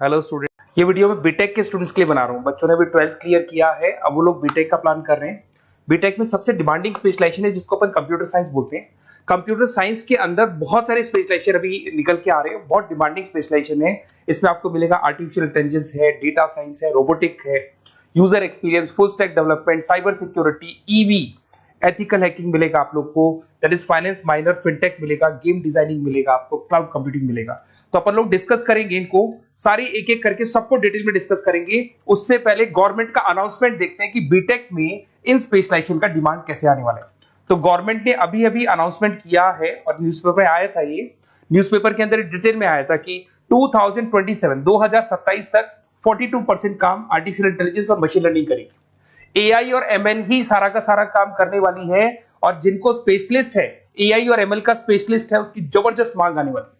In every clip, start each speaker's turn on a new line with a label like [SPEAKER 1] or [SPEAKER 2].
[SPEAKER 1] Hello student, ये video मैं BTech के स्टूडेंट्स के लिए बना रहा हूँ। बच्चों ने भी 12th क्लियर किया है, अब वो लोग बीटेक का प्लान कर रहे हैं। बीटेक में सबसे डिमांडिंग स्पेशलाइजेशन है जिसको अपन कंप्यूटर साइंस बोलते हैं। कंप्यूटर साइंस के अंदर बहुत सारे स्पेशलाइजेशन अभी निकल के आ रहे हैं, बहुत डिमांडिंग स्पेशलाइजेशन है। इसमें आपको मिलेगा आर्टिफिशियल इंटेलिजेंस है, डेटा साइंस है, रोबोटिक है, user experience, full stack development, cyber security, EV, ethical hacking मिलेगा आप लोग को, that is finance minor, fintech मिलेगा, गेम डिजाइनिंग मिलेगा आपको, क्लाउड कंप्यूटिंग मिलेगा। तो अपन लोग डिस्कस करेंगे इनको सारी एक एक करके, सबको डिटेल में डिस्कस करेंगे। उससे पहले गवर्नमेंट का अनाउंसमेंट देखते हैं कि बीटेक में इन स्पेशलाइजेशन का डिमांड कैसे आने वाला है। तो गवर्नमेंट ने अभी अभी अनाउंसमेंट किया है और न्यूज़पेपर में आया था, ये न्यूज़पेपर के अंदर डिटेल में आया था कि 2027 तक 42% काम आर्टिफिशियल इंटेलिजेंस और मशीन लर्निंग करेगी। एआई और एमएल ही सारा का सारा काम करने वाली है, और जिनको स्पेशलिस्ट है, एआई और एमएल का स्पेशलिस्ट है, उसकी जबरदस्त मांग आने वाली है।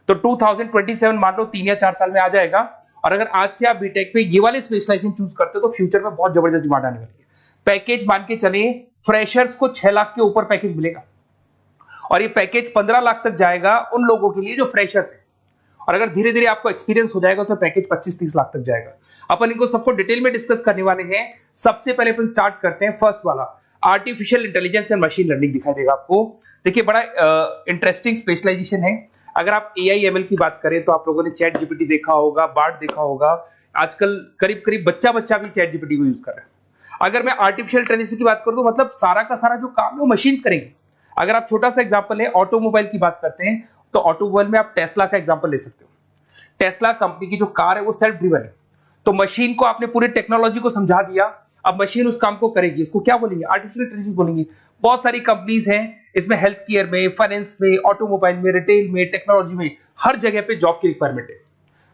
[SPEAKER 1] तो 2027 मान लो 3 या 4 साल में आ जाएगा। और अगर आज से आप बीटेक पे ये वाले स्पेशलाइजेशन चूज करते हो तो फ्यूचर में बहुत जबरदस्त डिमांड आने वाली है। पैकेज मान के चले, फ्रेशर्स को 6 लाख के ऊपर पैकेज मिलेगा, और ये पैकेज 15 लाख तक जाएगा उन लोगों के लिए जो फ्रेशर्स है। और अगर धीरे धीरे आपको एक्सपीरियंस हो जाएगा तो पैकेज 25-30 लाख तक जाएगा। अपन इनको सबको डिटेल में डिस्कस करने वाले हैं। सबसे पहले अपन स्टार्ट करते हैं फर्स्ट वाला, artificial intelligence and machine learning दिखाई देगा आपको। देखिए, बड़ा इंटरेस्टिंग स्पेशलाइजेशन है। अगर आप एआई एमएल की बात करें तो आप लोगों ने चैट जीपीटी देखा होगा, बार्ड देखा होगा। आजकल करीब करीब बच्चा भी चैट जीपीटी को यूज कर रहा है। अगर मैं आर्टिफिशियल इंटेलिजेंस की बात करूं तो मतलब सारा का सारा जो काम है वो मशीन्स करेंगे। अगर आप छोटा सा एग्जांपल है, ऑटोमोबाइल की बात करते हैं तो ऑटोमोबाइल में आप टेस्ला का एग्जांपल ले सकते हो। टेस्ला कंपनी की जो कार है वो सेल्फ ड्रिवन है। तो मशीन को आपने पूरी टेक्नोलॉजी को समझा दिया, अब मशीन उस काम को करेगी। इसको क्या बोलेंगे? आर्टिफिशियल इंटेलिजेंस बोलेंगे। बहुत सारी कंपनीज हैं इसमें, हेल्थ केयर में, फाइनेंस में, ऑटोमोबाइल में, रिटेल में, टेक्नोलॉजी में, हर जगह पे जॉब की रिक्वायरमेंट है।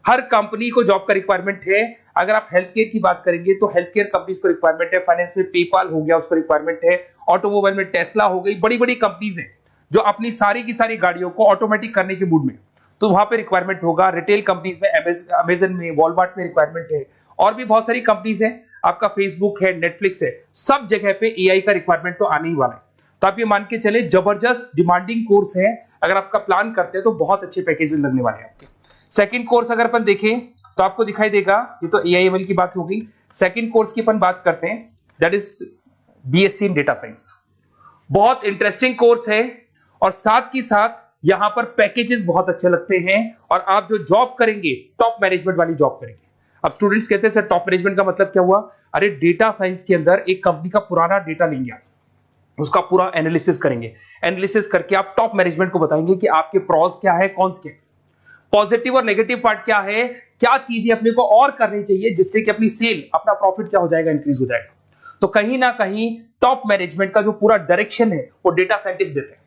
[SPEAKER 1] हर कंपनी को जॉब का रिक्वायरमेंट है। अगर आप हेल्थ केयर की बात करेंगे तो हेल्थ केयर कंपनीज को रिक्वायरमेंट है, फाइनेंस में पेपाल हो गया उसको रिक्वायरमेंट है, ऑटोमोबाइल में टेस्ला हो गई, बड़ी बड़ी कंपनीज हैं जो अपनी सारी की सारी गाड़ियों को ऑटोमेटिक करने के मूड में, तो वहां पे रिक्वायरमेंट होगा। रिटेल कंपनीज में, अमेजन में, वॉलमार्ट में रिक्वायरमेंट है, और भी बहुत सारी कंपनीज हैं, आपका फेसबुक है, नेटफ्लिक्स है, सब जगह पे एआई का रिक्वायरमेंट तो आने ही वाला है। तो आप ये मान के चले जबरदस्त डिमांडिंग कोर्स है। अगर आपका प्लान करते हैं तो बहुत अच्छे पैकेजेस लगने वाले हैं आपके। सेकंड कोर्स अगर अपन देखें तो आपको दिखाई देगा, ये तो एआई एमएल की बात हो गई। सेकंड कोर्स की अपन बात करते हैं, that is BSc in data science. बहुत इंटरेस्टिंग कोर्स है, और साथ ही साथ यहां पर पैकेजेस बहुत अच्छे लगते हैं, और आप जो जॉब करेंगे टॉप मैनेजमेंट वाली जॉब करेंगे। अब स्टूडेंट्स कहते हैं सर टॉप मैनेजमेंट का मतलब क्या हुआ? अरे डेटा साइंस के अंदर एक कंपनी का पुराना डेटा लेंगे आप, उसका पूरा एनालिसिस करेंगे, एनालिसिस करके आप टॉप मैनेजमेंट को बताएंगे कि आपके प्रॉस क्या है, कॉन्स क्या है, पॉजिटिव और नेगेटिव पार्ट क्या है, क्या चीजें अपने को और करनी चाहिए जिससे कि अपनी सेल, अपना प्रॉफिट क्या हो जाएगा, इंक्रीज हो जाएगा। तो कहीं ना कहीं टॉप मैनेजमेंट का जो पूरा डायरेक्शन है वो डेटा साइंटिस्ट देते हैं।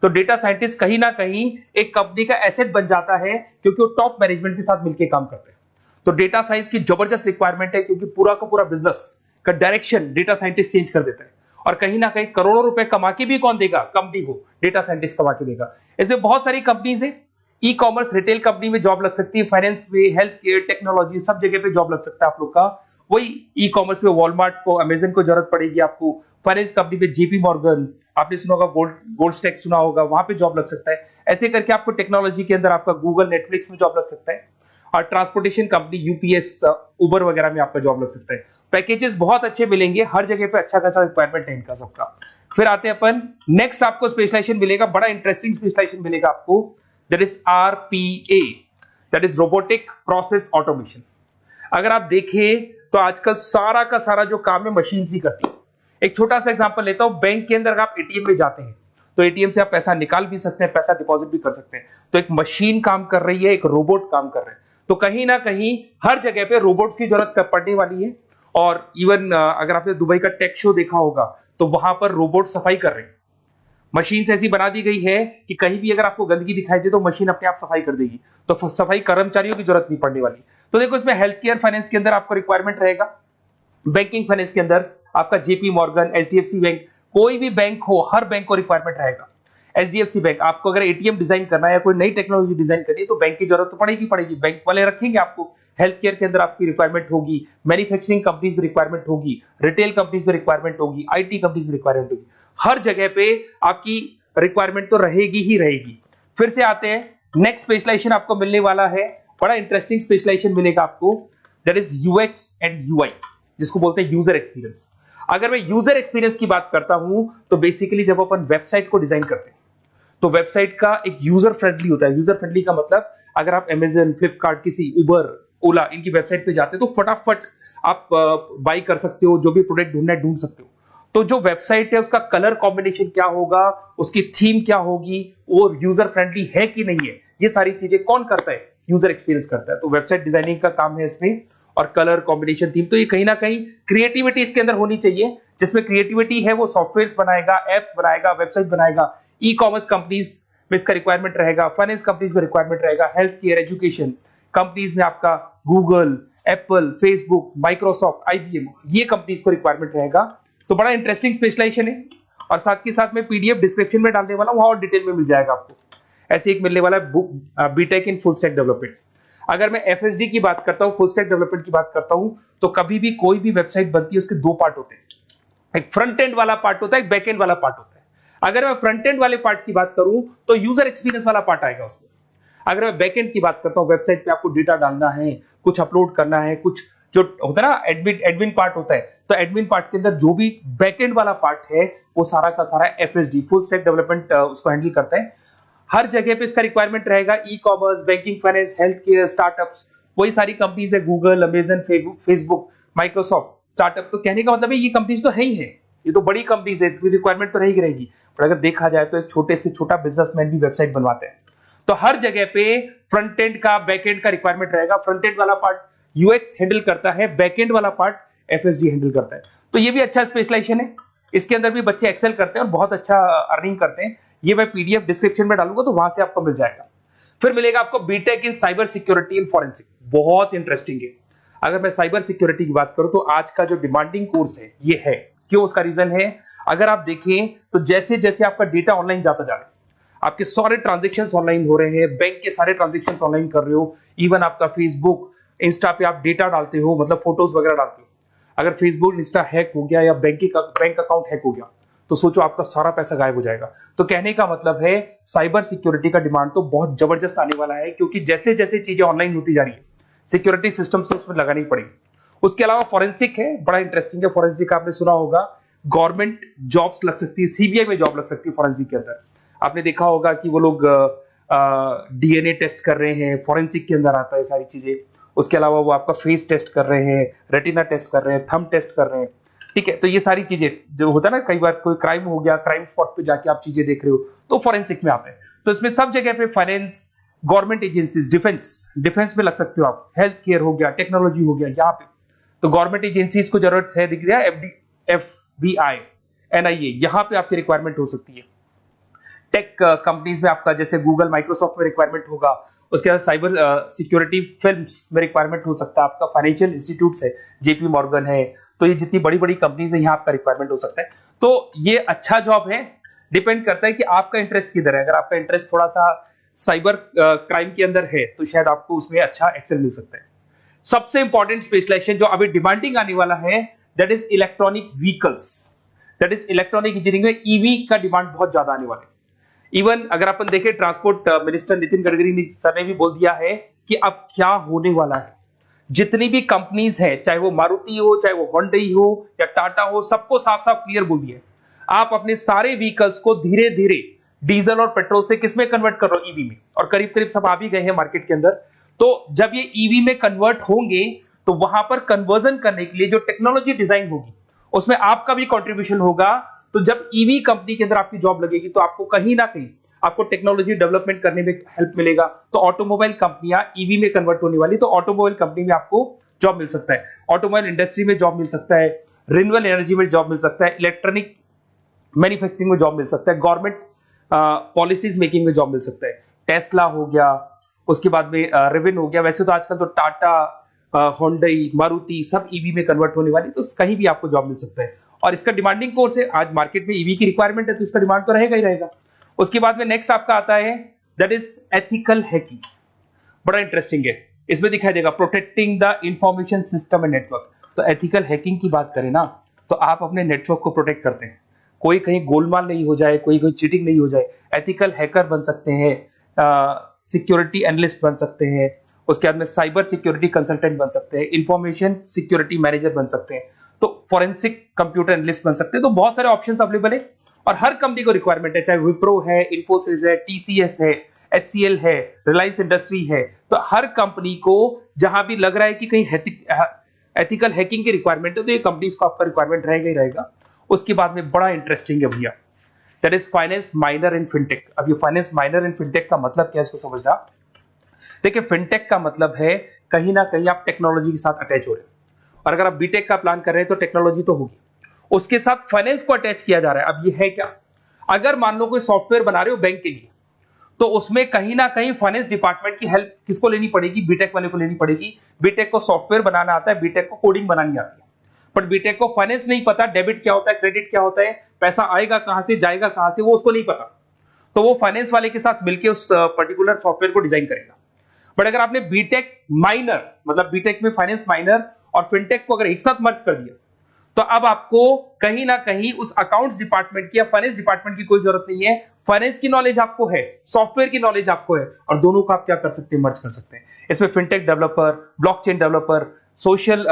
[SPEAKER 1] तो डेटा साइंटिस्ट कहीं ना कहीं एक कंपनी का एसेट बन जाता है, क्योंकि वो टॉप मैनेजमेंट के साथ मिलकर काम करते हैं। तो डेटा साइंस की जबरदस्त रिक्वायरमेंट है, क्योंकि पूरा का पूरा बिजनेस का डायरेक्शन डेटा साइंटिस्ट चेंज कर देता है। और कहीं ना कहीं करोड़ों रुपए कमा के भी कौन देगा? कंपनी को डेटा साइंटिस्ट कमा के देगा। ऐसे बहुत सारी कंपनीज है, ई कॉमर्स, रिटेल कंपनी में जॉब लग सकती है, फाइनेंस में, हेल्थ केयर, टेक्नोलॉजी, सब जगह पे जॉब लग सकता है आप लोग का। वही ई कॉमर्स में वॉलमार्ट को, अमेजन को जरूरत पड़ेगी आपको। फाइनेंस कंपनी में जेपी मॉर्गन, आपने सुना होगा, गोल्ड स्टैक सुना होगा, वहां पे जॉब लग सकता है। ऐसे करके आपको टेक्नोलॉजी के अंदर आपका गूगल, नेटफ्लिक्स में जॉब लग सकता है। और ट्रांसपोर्टेशन कंपनी, यूपीएस, उबर वगैरह में आपका जॉब लग सकता है। पैकेजेस बहुत अच्छे मिलेंगे, हर जगह पे अच्छा खासा रिक्वायरमेंट है इनका सबका। फिर आते हैं अपन नेक्स्ट, आपको स्पेशलाइजेशन मिलेगा, बड़ा इंटरेस्टिंग स्पेशलाइजेशन मिलेगा आपको, that is RPA, that is robotic process automation. अगर आप देखें तो आजकल सारा का सारा जो काम है मशीन ही करती है। एक छोटा सा एग्जांपल लेता हूं, बैंक के अंदर अगर आप एटीएम में जाते हैं तो एटीएम से आप पैसा निकाल भी सकते हैं, पैसा डिपॉजिट भी कर सकते हैं। तो एक मशीन काम कर रही है, एक रोबोट काम कर रहे हैं। तो कहीं ना कहीं हर जगह पे रोबोट्स की जरूरत पड़ने वाली है। और इवन अगर आपने दुबई का टेक शो देखा होगा तो वहां पर रोबोट सफाई कर रहे हैं। मशीन ऐसी बना दी गई है कि कहीं भी अगर आपको गंदगी दिखाई दे तो मशीन अपने आप सफाई कर देगी। तो सफाई कर्मचारियों की जरूरत नहीं पड़ने वाली। तो देखो, इसमें हेल्थ केयर, फाइनेंस के अंदर आपको रिक्वायरमेंट रहेगा, बैंकिंग फाइनेंस के अंदर आपका जेपी मॉर्गन, एचडीएफसी बैंक, कोई भी बैंक हो, हर बैंक को रिक्वायरमेंट रहेगा। एचडीएफसी बैंक, आपको अगर एटीएम डिजाइन करना है या कोई नई टेक्नोलॉजी डिजाइन करनी है तो बैंक की जरूरत तो पड़ेगी, बैंक वाले रखेंगे आपको। हेल्थ केयर के अंदर आपकी रिक्वायरमेंट होगी, मैन्युफैक्चरिंग कंपनीज में रिक्वायरमेंट होगी, रिटेल कंपनीज में रिक्वायरमेंट होगी, आईटी कंपनीज में रिक्वायरमेंट होगी। हर जगह पे आपकी रिक्वायरमेंट तो रहेगी ही रहेगी। फिर से आते हैं, नेक्स्ट स्पेशलाइजेशन आपको मिलने वाला है बड़ा इंटरेस्टिंग स्पेशलाइजेशन मिलेगा आपको, that is UX and UI, जिसको बोलते हैं यूजर एक्सपीरियंस। अगर मैं यूजर एक्सपीरियंस की बात करता हूं तो बेसिकली जब अपन वेबसाइट को डिजाइन करते हैं तो वेबसाइट का एक यूजर फ्रेंडली होता है। यूजर फ्रेंडली का मतलब अगर आप अमेजन, फ्लिपकार्ट, किसी उबर, ओला इनकी वेबसाइट पे जाते हैं तो फटाफट आप बाई कर सकते हो, जो भी प्रोडक्ट ढूंढना है ढूंढ सकते हो। तो जो वेबसाइट है उसका कलर कॉम्बिनेशन क्या होगा, उसकी थीम क्या होगी, वो यूजर फ्रेंडली है कि नहीं है, ये सारी चीजें कौन करता है, यूजर एक्सपीरियंस करता है। तो वेबसाइट डिजाइनिंग का काम है इसमें, और कलर कॉम्बिनेशन, थीम, तो ये कहीं ना कहीं क्रिएटिविटी इसके अंदर होनी चाहिए। जिसमें क्रिएटिविटी है वो सॉफ्टवेयर बनाएगा, एप्स बनाएगा, वेबसाइट बनाएगा। ई कॉमर्स कंपनीज में इसका रिक्वायरमेंट रहेगा, फाइनेंस कंपनीज में रिक्वायरमेंट रहेगा, हेल्थ केयर, एजुकेशन कंपनीज में आपका Google, Apple, Facebook, Microsoft, IBM, ये कंपनीज को रिक्वायरमेंट रहेगा। तो बड़ा इंटरेस्टिंग स्पेशलाइजेशन है, और साथ के साथ में पीडीएफ डिस्क्रिप्शन में डालने वाला हूं, वहां और डिटेल में मिल जाएगा आपको। ऐसे एक मिलने वाला है book, BTech in full stack development. अगर मैं एफएसडी की बात करता हूं, फुल स्टैक डेवलपमेंट की बात करता हूं, तो कभी भी कोई भी वेबसाइट बनती है उसके दो पार्ट होते हैं, एक फ्रंट एंड वाला पार्ट होता है, एक बैक एंड वाला पार्ट होता है। अगर मैं फ्रंट एंड वाले पार्ट की बात करूं तो यूजर एक्सपीरियंस वाला पार्ट आएगा उसमें। अगर मैं बैक एंड की बात करता हूं, वेबसाइट पे आपको डेटा डालना है, कुछ अपलोड करना है, कुछ जो होता है ना एडमिन पार्ट होता है, तो एडमिन पार्ट के अंदर जो भी बैक एंड वाला पार्ट है वो सारा का सारा एफएसडी, फुल स्टैक डेवलपमेंट, उसको हैंडल करता है। हर जगह पे इसका रिक्वायरमेंट रहेगा। E commerce, banking, finance, health care, startups, वही सारी कंपनीज है, Google, Amazon, Facebook, Microsoft, startup. तो कहने का मतलब है ये कंपनीज तो है ही है, ये तो बड़ी कंपनीज है, इसकी रिक्वायरमेंट तो रहेगी रहेगी। पर अगर देखा जाए तो एक छोटे से छोटा बिजनेसमैन भी वेबसाइट बनवाते हैं। तो हर जगह पे फ्रंट एंड का, बैक एंड का रिक्वायरमेंट रहेगा। फ्रंट एंड वाला पार्ट यूएक्स हैंडल करता है, बैक एंड वाला पार्ट एफएसडी हैंडल करता है। तो ये भी अच्छा स्पेशलाइजेशन है, इसके अंदर भी बच्चे एक्सेल करते हैं और बहुत अच्छा अर्निंग करते हैं। ये मैं पीडीएफ डिस्क्रिप्शन में डालूंगा तो वहां से आपको मिल जाएगा। फिर मिलेगा आपको BTech in cyber security and forensic, बहुत इंटरेस्टिंग है। अगर मैं साइबर सिक्योरिटी की बात करूं तो आज का जो डिमांडिंग कोर्स है ये है। क्यों? उसका रीजन है, अगर आप देखें तो जैसे जैसे आपका डेटा ऑनलाइन जाता जा रहा है, आपके सारे ट्रांजेक्शंस ऑनलाइन हो रहे हैं, बैंक के सारे ट्रांजेक्शंस ऑनलाइन कर रहे हो, इवन आपका फेसबुक, इंस्टा पे आप डेटा डालते हो, मतलब फोटोज वगैरह डालते हो। अगर फेसबुक, इंस्टा हैक हो गया या बैंक अकाउंट हैक हो गया तो सोचो आपका सारा पैसा गायब हो जाएगा। तो कहने का मतलब है साइबर सिक्योरिटी का डिमांड तो बहुत जबरदस्त आने वाला है, क्योंकि जैसे जैसे चीजें ऑनलाइन होती जा रही है सिक्योरिटी सिस्टम्स तो उसमें लगानी पड़ेगी। उसके अलावा फॉरेंसिक है, बड़ा इंटरेस्टिंग है। फॉरेंसिक आपने सुना होगा, गवर्नमेंट जॉब्स लग सकती है, सीबीआई में जॉब लग सकती है फॉरेंसिक के अंदर। आपने देखा होगा कि वो लोग डीएनए टेस्ट कर रहे हैं, फॉरेंसिक के अंदर आता है सारी चीजें। उसके अलावा वो आपका फेस टेस्ट कर रहे हैं, रेटिना टेस्ट कर रहे हैं, थंब टेस्ट कर रहे हैं, ठीक है। तो ये सारी चीजें जो होता है ना, कई बार कोई क्राइम हो गया, क्राइम स्पॉट पे जाके आप चीजें देख रहे हो तो फॉरेंसिक में आते हैं। तो इसमें सब जगह पे फाइनेंस, गवर्नमेंट एजेंसीज, डिफेंस में लग सकते हो आप, हेल्थ केयर हो गया, टेक्नोलॉजी हो गया, यहाँ पे तो गवर्नमेंट एजेंसीज को जरूरत है, दिख रहा है, एफबीआई, एनआईए, यहाँ पे आपकी रिक्वायरमेंट हो सकती है। टेक कंपनीज में आपका जैसे गूगल, माइक्रोसॉफ्ट में रिक्वायरमेंट होगा। उसके बाद साइबर सिक्योरिटी फिल्म्स में रिक्वायरमेंट हो सकता है आपका, फाइनेंशियल इंस्टीट्यूट्स है, जेपी मॉर्गन है, तो ये जितनी बड़ी बड़ी कंपनीज है यहाँ आपका रिक्वायरमेंट हो सकता है। तो ये अच्छा जॉब है, डिपेंड करता है कि आपका इंटरेस्ट किधर है। अगर आपका इंटरेस्ट थोड़ा सा साइबर क्राइम के अंदर है तो शायद आपको उसमें अच्छा एक्सेल मिल सकता है। सबसे इंपॉर्टेंट स्पेशलाइजेशन जो अभी डिमांडिंग आने वाला है, that is electronic vehicles, that is electronic engineering में ईवी का डिमांड बहुत ज्यादा आने वाला है। इवन अगर अपन देखें, transport minister Nitin Gadkari sir ने भी बोल दिया है कि अब क्या होने वाला है, जितनी भी कंपनीज है, चाहे वो मारुति हो, चाहे वो होंडई हो या टाटा हो, सबको साफ साफ क्लियर बोल दिया, आप अपने सारे व्हीकल्स को धीरे धीरे डीजल और पेट्रोल से किसमें कन्वर्ट कर रहे हो, ईवी में। और करीब करीब सब आ भी गए हैं मार्केट के अंदर। तो जब ये ईवी में कन्वर्ट होंगे तो वहां पर कन्वर्जन करने के लिए जो टेक्नोलॉजी डिजाइन होगी उसमें आपका भी कंट्रीब्यूशन होगा। तो जब ईवी कंपनी के अंदर आपकी जॉब लगेगी तो आपको कहीं ना कहीं आपको टेक्नोलॉजी डेवलपमेंट करने में हेल्प मिलेगा। तो ऑटोमोबाइल कंपनियां ईवी में कन्वर्ट होने वाली, तो ऑटोमोबाइल कंपनी में आपको जॉब मिल सकता है, ऑटोमोबाइल इंडस्ट्री में जॉब मिल सकता है, रिन्यूएबल एनर्जी में जॉब मिल सकता है, इलेक्ट्रॉनिक मैन्युफैक्चरिंग में जॉब मिल सकता है, गवर्नमेंट पॉलिसीज मेकिंग में जॉब मिल सकता है। टेस्ला हो गया, उसके बाद में रिविन हो गया। वैसे तो आजकल तो टाटा, होंडई, मारुति सब ईवी में कन्वर्ट होने वाली, तो कहीं भी आपको जॉब मिल सकता है। और इसका डिमांडिंग कोर्स है, आज मार्केट में ईवी की रिक्वायरमेंट है तो इसका डिमांड तो रहेगा ही रहेगा। उसके बाद में नेक्स्ट आपका आता है, दैट इज एथिकल हैकिंग, बड़ा इंटरेस्टिंग है। इसमें दिखाई देगा protecting the information system and network. तो एथिकल हैकिंग की बात करें ना, तो आप अपने नेटवर्क को प्रोटेक्ट करते हैं, कोई कहीं गोलमाल नहीं हो जाए, कोई चीटिंग नहीं हो जाए। एथिकल हैकर बन सकते हैं, सिक्योरिटी एनालिस्ट बन सकते हैं, उसके बाद में साइबर सिक्योरिटी कंसल्टेंट बन सकते हैं, इंफॉर्मेशन सिक्योरिटी मैनेजर बन सकते हैं, तो फॉरेंसिक कंप्यूटर एनालिस्ट बन सकते हैं। तो बहुत सारे ऑप्शंस अवेलेबल है और हर कंपनी को रिक्वायरमेंट है, चाहे विप्रो है, इन्फोसिस है, टीसीएस है, एचसीएल है, रिलायंस इंडस्ट्री है। तो हर कंपनी को जहां भी लग रहा है कि कहीं एथिकल हैकिंग की रिक्वायरमेंट है तो ये कंपनीज को आपका रिक्वायरमेंट रहेगा ही रहेगा। उसके बाद में बड़ा इंटरेस्टिंग है भैया, that is finance minor in fintech. अब ये फाइनेंस माइनर इन फिनटेक का मतलब क्या है इसको समझना। देखिए फिनटेक का मतलब है कहीं ना कहीं आप टेक्नोलॉजी के साथ अटैच हो रहे हैं, और अगर आप बीटेक का प्लान कर रहे हैं तो टेक्नोलॉजी तो होगी, उसके साथ फाइनेंस को अटैच किया जा रहा है। अब ये है क्या, अगर मान लो कोई सॉफ्टवेयर बना रहे हो बैंक के लिए, तो उसमें कहीं ना कहीं फाइनेंस डिपार्टमेंट की हेल्प किसको लेनी पड़ेगी, बीटेक वाले को लेनी पड़ेगी। बीटेक को सॉफ्टवेयर बनाना आता है, बीटेक को कोडिंग बनानी आती है, बट बीटेक को फाइनेंस नहीं पता, डेबिट क्या होता है, क्रेडिट क्या होता है, पैसा आएगा कहां से जाएगा कहां से, वो उसको नहीं पता। तो वो फाइनेंस वाले के साथ मिलकर उस पर्टिकुलर सॉफ्टवेयर को डिजाइन करेगा। बट अगर आपने बीटेक माइनर मतलब बीटेक में फाइनेंस माइनर और फिनटेक को अगर एक साथ मर्ज कर दिया, तो अब आपको कहीं ना कहीं उस अकाउंट्स डिपार्टमेंट की या फाइनेंस डिपार्टमेंट की कोई जरूरत नहीं है। फाइनेंस की नॉलेज आपको है, सॉफ्टवेयर की नॉलेज आपको है, और दोनों को आप क्या कर सकते हैं, मर्ज कर सकते हैं। इसमें fintech developer, blockchain developer, social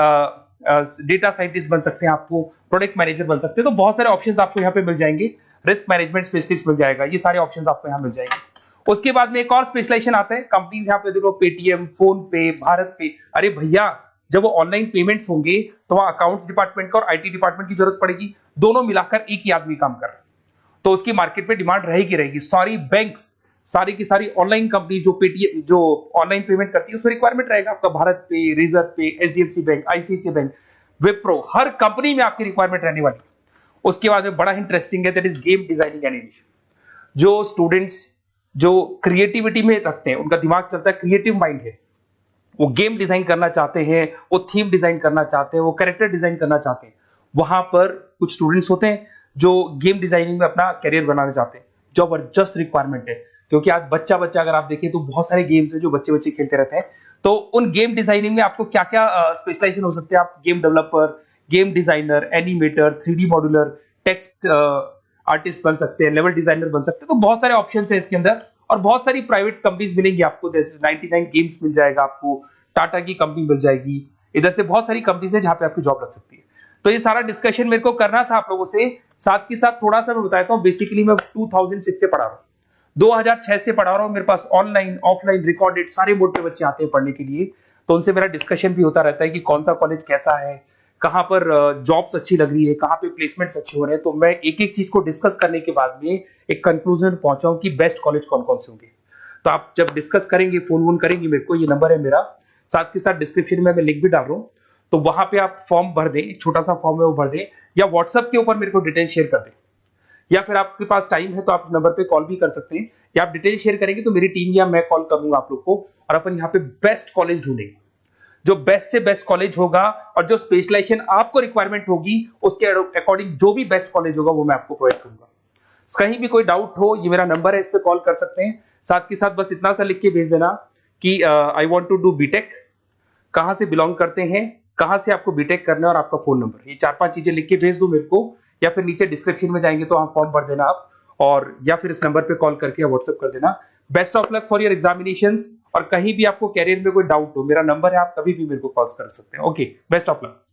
[SPEAKER 1] data scientist बन सकते हैं, आपको प्रोडक्ट मैनेजर बन सकते हैं। तो बहुत सारे ऑप्शंस आपको यहाँ पे मिल जाएंगे, रिस्क मैनेजमेंट स्पेशलिस्ट मिल जाएगा, ये सारे ऑप्शंस आपको यहाँ मिल जाएंगे। उसके बाद में एक और स्पेशलाइजेशन आता है, कंपनीज यहाँ पे देखो पेटीएम, फोन पे, भारत पे। अरे भैया जब वो ऑनलाइन पेमेंट्स होंगे तो वहां अकाउंट्स डिपार्टमेंट का और आईटी डिपार्टमेंट की जरूरत पड़ेगी, दोनों मिलाकर एक ही आदमी काम कर रहा है, तो उसकी मार्केट में डिमांड रहेगी रहेगी। सारी बैंक्स, सारी की सारी ऑनलाइन कंपनी जो पेटीएम जो ऑनलाइन पेमेंट करती है उसमें रिक्वायरमेंट रहेगा आपका, भारत पे, Razorpay, HDFC bank, ICICI bank, Wipro, हर कंपनी में आपकी रिक्वायरमेंट रहने वाली। उसके बाद में बड़ा इंटरेस्टिंग है, that is game designing animation. जो स्टूडेंट्स जो क्रिएटिविटी में रखते हैं, उनका दिमाग चलता है, क्रिएटिव माइंड है, वो गेम डिजाइन करना चाहते हैं, वो थीम डिजाइन करना चाहते हैं, वो कैरेक्टर डिजाइन करना चाहते हैं, वहां पर कुछ स्टूडेंट्स होते हैं जो गेम डिजाइनिंग में अपना करियर बनाना चाहते हैं। जबरदस्त रिक्वायरमेंट है, क्योंकि आज बच्चा बच्चा अगर आप देखें तो बहुत सारे गेम्स हैं जो बच्चे बच्चे खेलते रहते हैं। तो उन गेम डिजाइनिंग में आपको क्या क्या स्पेशलाइजेशन हो सकते हैं, आप game developer, game designer, animator, 3D modular, text artist बन सकते हैं, लेवल डिजाइनर बन सकते हैं। तो बहुत सारे ऑप्शंस हैं इसके अंदर, और बहुत सारी प्राइवेट कंपनीज मिलेंगी आपको, जैसे 99 गेम्स मिल जाएगा आपको, टाटा की कंपनी मिल जाएगी, इधर से बहुत सारी कंपनीज है जहां पे आपकी जॉब लग सकती है। तो ये सारा डिस्कशन मेरे को करना था आप लोगों से, साथ के साथ थोड़ा सा मैं बताता हूँ। बेसिकली मैं 2006 से पढ़ा रहा हूँ, 2006 से पढ़ा रहा हूँ। मेरे पास ऑनलाइन ऑफलाइन रिकॉर्डेड सारे मोड पे बच्चे आते हैं पढ़ने के लिए, तो उनसे मेरा डिस्कशन भी होता रहता है कि कौन सा कॉलेज कैसा है, कहां पर जॉब्स अच्छी लग रही है, कहां पे प्लेसमेंट्स अच्छे हो रहे हैं। तो मैं एक एक चीज को डिस्कस करने के बाद में एक कंक्लूजन पहुंचा हूं कि बेस्ट कॉलेज कौन कौन से होंगे। तो आप जब डिस्कस करेंगे, फोन वोन करेंगे मेरे को, ये नंबर है मेरा, साथ के साथ डिस्क्रिप्शन में मैं लिंक भी डाल रहा हूँ, तो वहां पे आप फॉर्म भर दें, एक छोटा सा फॉर्म है वो भर दें, या व्हाट्सएप के ऊपर मेरे को डिटेल शेयर कर दें, या फिर आपके पास टाइम है तो आप इस नंबर पे कॉल भी कर सकते हैं, या आप डिटेल शेयर करेंगे तो मेरी टीम या मैं कॉल करूंगा आप लोग को, और अपन यहाँ पे बेस्ट कॉलेज ढूंढेंगे। जो बेस्ट से बेस्ट कॉलेज होगा और जो स्पेशलाइजेशन आपको रिक्वायरमेंट होगी उसके अकॉर्डिंग जो भी बेस्ट कॉलेज होगा वो मैं आपको प्रोवाइड करूंगा। कहीं भी कोई डाउट हो, ये मेरा नंबर है, इस पे कॉल कर सकते हैं। साथ के साथ बस इतना सा लिख के भेज देना कि I want to do BTech, कहां से बिलोंग करते हैं, कहां से आपको बीटेक करना है, और आपका फोन नंबर, ये 4-5 चीजें लिख के भेज दो मेरे को, या फिर नीचे डिस्क्रिप्शन में जाएंगे तो आप फॉर्म भर देना आप, और या फिर इस नंबर पे कॉल करके या व्हाट्सएप कर देना। Best of luck for your examinations, और कहीं भी आपको कैरियर में कोई डाउट हो, मेरा नंबर है, आप कभी भी मेरे को कॉल कर सकते हैं। Okay, best of luck.